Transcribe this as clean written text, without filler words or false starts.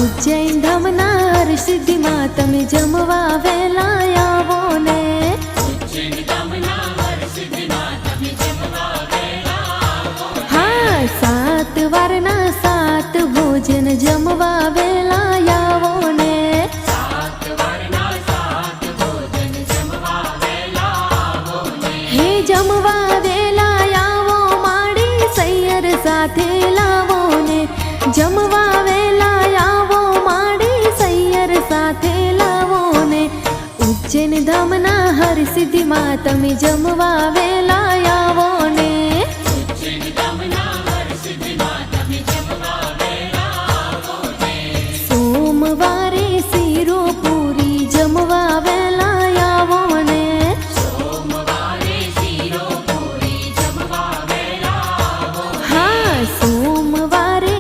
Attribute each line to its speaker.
Speaker 1: ઉજ્જૈન ધામના હરસિદ્ધિમાં તમે જમવા વેલા આવો ને. હા, 7 વારના 7 ભોજન જમવા વેલા આવો ને. હે જમવા વેલા આવો માડી સૈયર સાથે લાવો ને. જમવા વેલા આવો માડી સૈયર સાથે લાવો ને. ઉજ્જૈન ધામના હરસિદ્ધિમાં તમે જમવા વેલા આવો